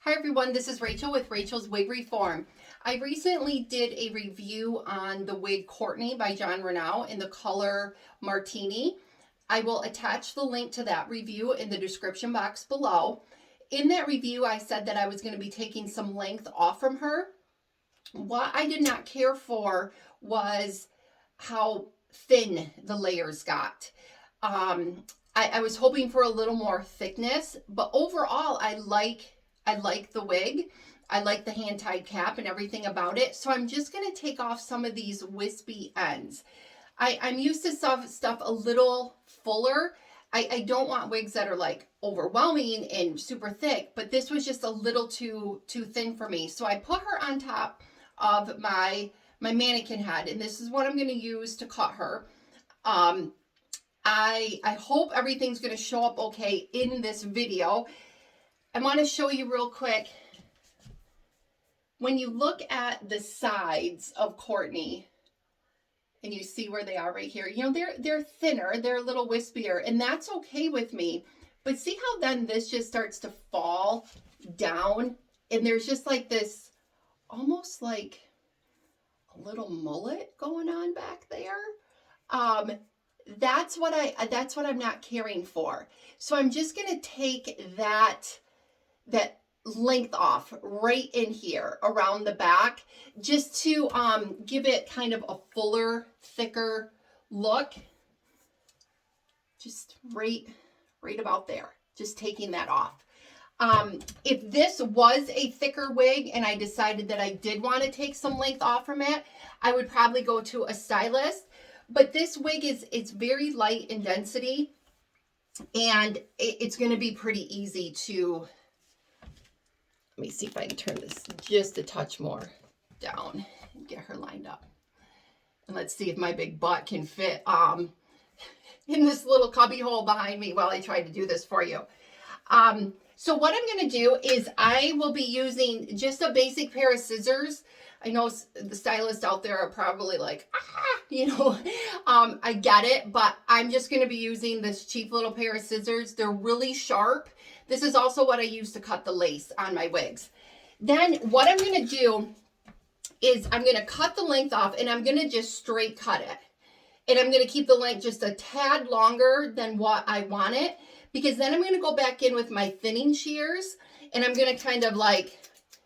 Hi everyone, this is Rachel with Rachel's Wig Reform. I recently did a review on the wig Courtney by Jon Renau in the color Martini. I will attach the link to that review in the description box below. In that review, I said that I was going to be taking some length off from her. What I did not care for was how thin the layers got. I was hoping for a little more thickness, but overall I like the wig. I like the hand-tied cap and everything about it. So I'm just going to take off some of these wispy ends. I'm used to stuff a little fuller. I don't want wigs that are like overwhelming and super thick, but this was just a little too thin for me. So I put her on top of my mannequin head, and this is what I'm going to use to cut her. I hope everything's going to show up okay in this video. I want to show you real quick. When you look at the sides of Courtney and you see where they are right here, you know, they're thinner, they're a little wispier, and that's okay with me. But see how then this just starts to fall down, and there's just like this almost like a little mullet going on back there. That's what I'm not caring for. So I'm just going to take that length off right in here around the back, just to give it kind of a fuller, thicker look. Just right about there. Just taking that off. If this was a thicker wig and I decided that I did want to take some length off from it, I would probably go to a stylist. But this wig it's very light in density, and it's going to be pretty easy to, let me see if I can turn this just a touch more down and get her lined up. And let's see if my big butt can fit in this little cubby hole behind me while I try to do this for you. So what I'm going to do is I will be using just a basic pair of scissors. I know the stylists out there are probably like, you know, I get it, but I'm just going to be using this cheap little pair of scissors. They're really sharp. This is also what I use to cut the lace on my wigs. Then what I'm going to do is I'm going to cut the length off, and I'm going to just straight cut it. And I'm going to keep the length just a tad longer than what I want it, because then I'm going to go back in with my thinning shears, and I'm going to kind of like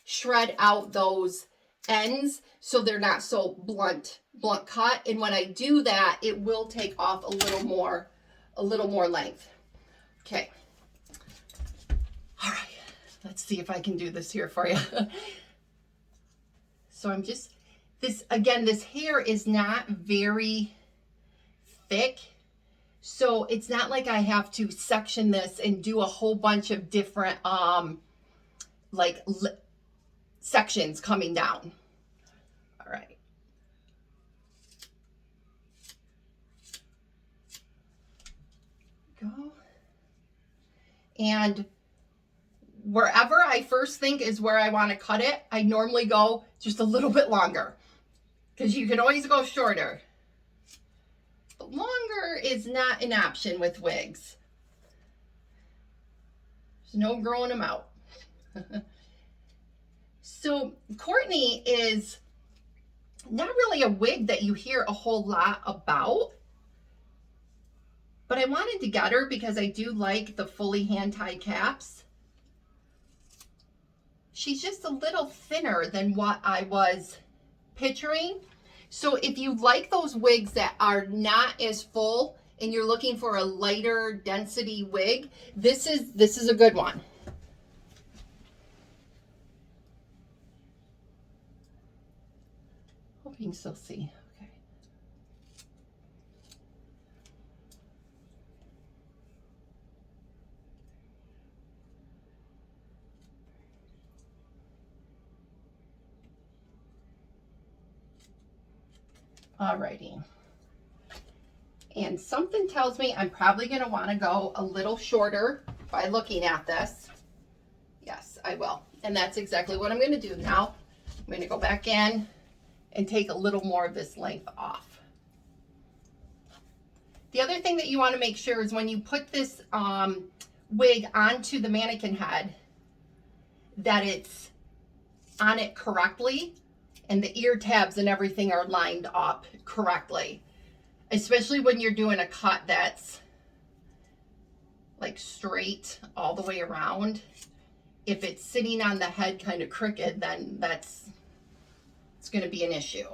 shred out those ends so they're not so blunt cut. And when I do that, it will take off a little more length. Okay. All right. Let's see if I can do this here for you. So I'm just, this hair is not very thick. So it's not like I have to section this and do a whole bunch of different sections coming down. All right. Go. And wherever I first think is where I want to cut it, I normally go just a little bit longer, because you can always go shorter. But longer is not an option with wigs. There's no growing them out. So Courtney is not really a wig that you hear a whole lot about, but I wanted to get her because I do like the fully hand-tied caps. She's just a little thinner than what I was picturing. So if you like those wigs that are not as full and you're looking for a lighter density wig, this is a good one. Hope you can still see. Okay. Alrighty. And something tells me I'm probably going to want to go a little shorter by looking at this. Yes, I will. And that's exactly what I'm going to do now. I'm going to go back in and take a little more of this length off. The other thing that you want to make sure is when you put this wig onto the mannequin head, that it's on it correctly and the ear tabs and everything are lined up correctly. Especially when you're doing a cut that's like straight all the way around. If it's sitting on the head kind of crooked, then it's going to be an issue.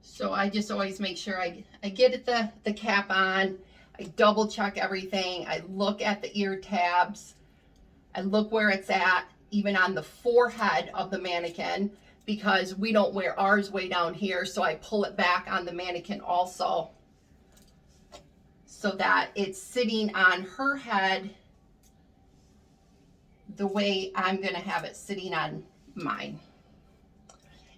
So I just always make sure I get the cap on. I double check everything. I look at the ear tabs. I look where it's at, even on the forehead of the mannequin, because we don't wear ours way down here. So I pull it back on the mannequin also, so that it's sitting on her head the way I'm going to have it sitting on mine.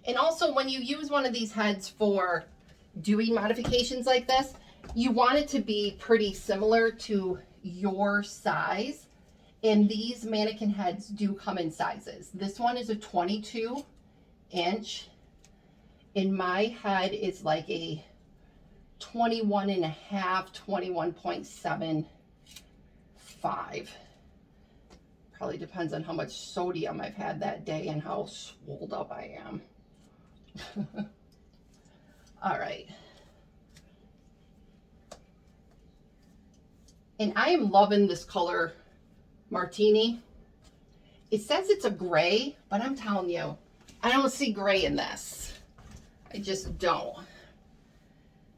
And also, when you use one of these heads for doing modifications like this, you want it to be pretty similar to your size. And these mannequin heads do come in sizes. This one is a 22 inch. And my head is like a 21 and a half, 21.75. Probably depends on how much sodium I've had that day and how swolled up I am. All right. And I am loving this color Martini. It says it's a gray, but I'm telling you, I don't see gray in this. I just don't.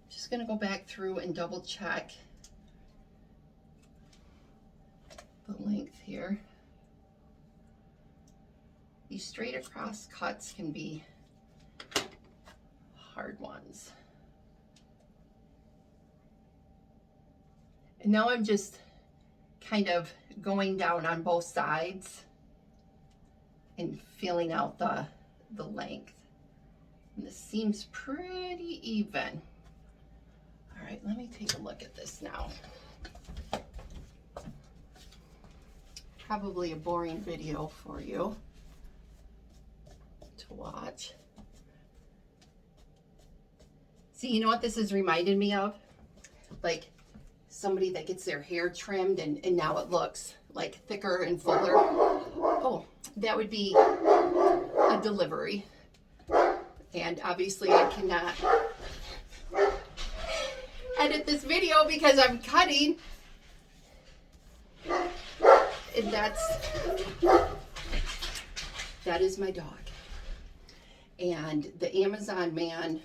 Just gonna go back through and double check the length here. These straight across cuts can be hard ones. And now I'm just kind of going down on both sides and feeling out the length. And this seems pretty even. All right, let me take a look at this now. Probably a boring video for you to watch. See, you know what this has reminded me of? Like somebody that gets their hair trimmed and now it looks like thicker and fuller. Oh, that would be a delivery. And obviously I cannot edit this video because I'm cutting. And that is my dog. And the Amazon man,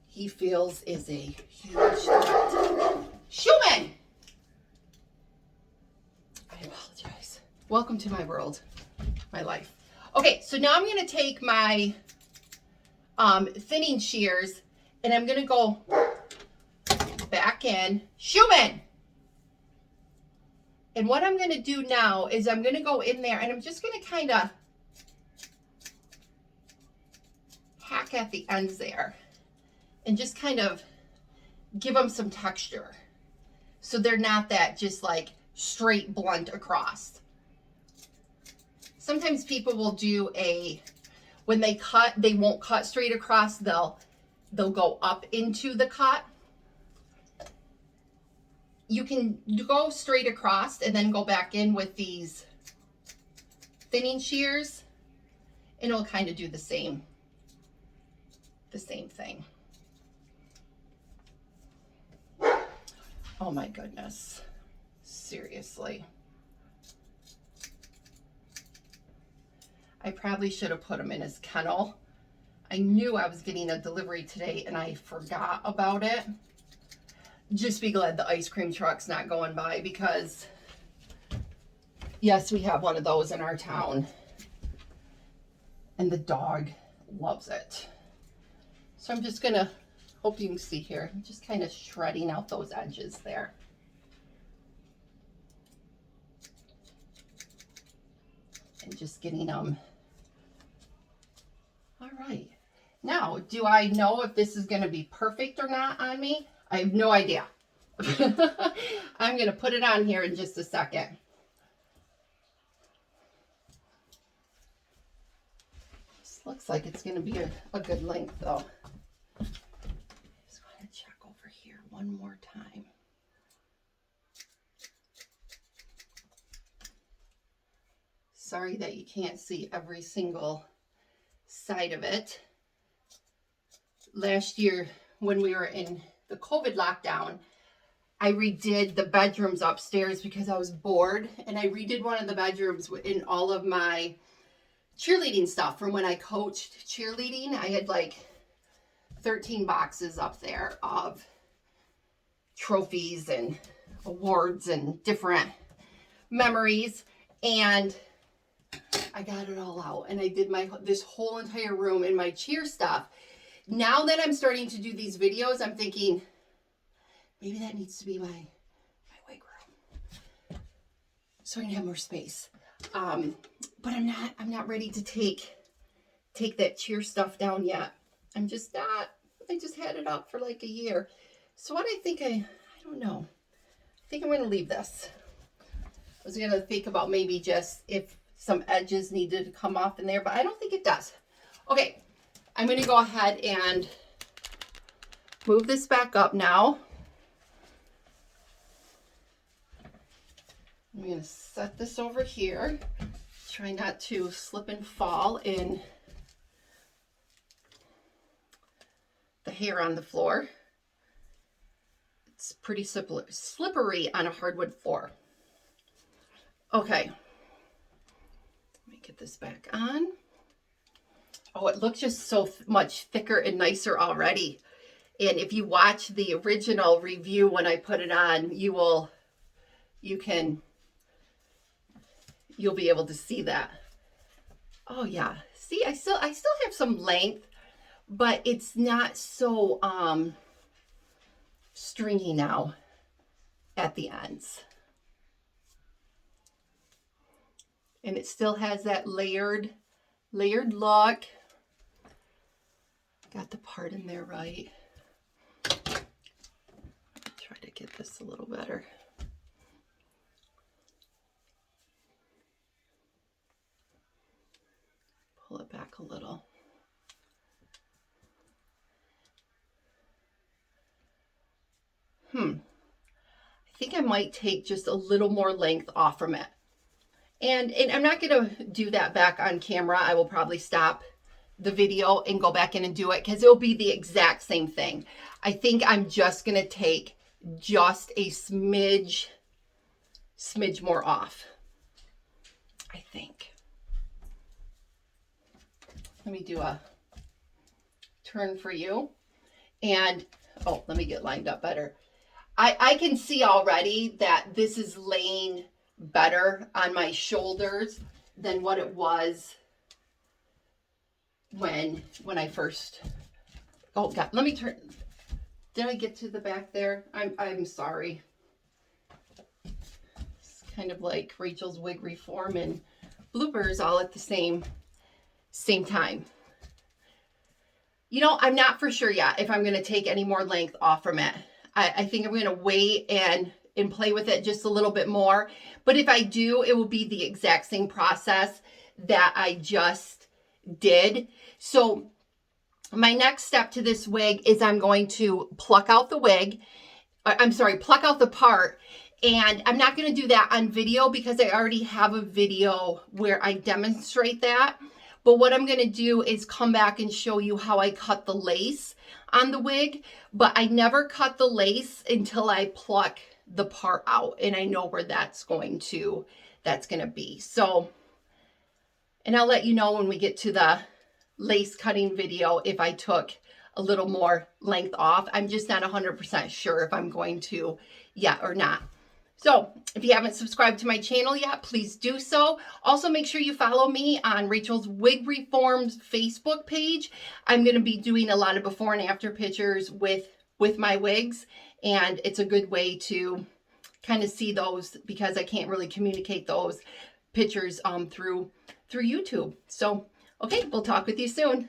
he feels is a huge threat. Schumann! I apologize. Welcome to my world, my life. Okay, so now I'm going to take my thinning shears and I'm going to go back in. Schumann! And what I'm going to do now is I'm going to go in there and I'm just going to kind of hack at the ends there and just kind of give them some texture so they're not that just like straight blunt across. Sometimes people will do when they cut, they won't cut straight across, they'll go up into the cut. You can go straight across and then go back in with these thinning shears and it'll kind of do the same thing. Oh my goodness. Seriously. I probably should have put him in his kennel. I knew I was getting a delivery today and I forgot about it. Just be glad the ice cream truck's not going by because, yes, we have one of those in our town. And the dog loves it. So I'm just going to, hope you can see here, I'm just kind of shredding out those edges there. And just getting them. All right. Now, do I know if this is going to be perfect or not on me? I have no idea. I'm going to put it on here in just a second. This looks like it's going to be a good length though. Just want to check over here one more time. sorry that you can't see every single side of it. Last year, when we were in the COVID lockdown, I redid the bedrooms upstairs because I was bored, and I redid one of the bedrooms in all of my cheerleading stuff from when I coached cheerleading. I had like 13 boxes up there of trophies and awards and different memories, and I got it all out, and I did this whole entire room in my cheer stuff. Now that I'm starting to do these videos, I'm thinking maybe that needs to be my wig room, so I can have more space. But I'm not ready to take that cheer stuff down yet. I'm just not. I just had it up for like a year. So what I don't know. I think I'm going to leave this. I was going to think about maybe just if some edges needed to come off in there, but I don't think it does. Okay, I'm going to go ahead and move this back up now. I'm going to set this over here. Try not to slip and fall in the hair on the floor. It's pretty slippery on a hardwood floor. Okay. Let me get this back on. Oh, it looks just so much thicker and nicer already. And if you watch the original review when I put it on, you'll be able to see that. Oh yeah. See, I still have some length, but it's not so stringy now at the ends. And it still has that layered look. Got the part in there right. Try to get this a little better. Pull it back a little. I think I might take just a little more length off from it. And I'm not going to do that back on camera. I will probably stop the video and go back in and do it because it'll be the exact same thing. I think I'm just going to take just a smidge more off. I think. Let me do a turn for you. And, oh, let me get lined up better. I can see already that this is laying better on my shoulders than what it was when I first, oh God, let me turn. Did I get to the back there? I'm sorry. It's kind of like Rachel's wig reform and bloopers all at the same time. You know, I'm not for sure yet if I'm going to take any more length off from it. I think I'm going to wait and play with it just a little bit more. But if I do, it will be the exact same process that I just did. So my next step to this wig is I'm going to pluck out the wig. Pluck out the part. And I'm not going to do that on video because I already have a video where I demonstrate that. But what I'm going to do is come back and show you how I cut the lace on the wig. But I never cut the lace until I pluck the part out and I know where that's going to be. So, and I'll let you know when we get to the lace cutting video if I took a little more length off. I'm just not 100% sure if I'm going to yet or not. So if you haven't subscribed to my channel yet, please do so. Also, make sure you follow me on Rachel's Wig Reforms Facebook page. I'm going to be doing a lot of before and after pictures with my wigs, and it's a good way to kind of see those because I can't really communicate those pictures through YouTube. So, okay, we'll talk with you soon.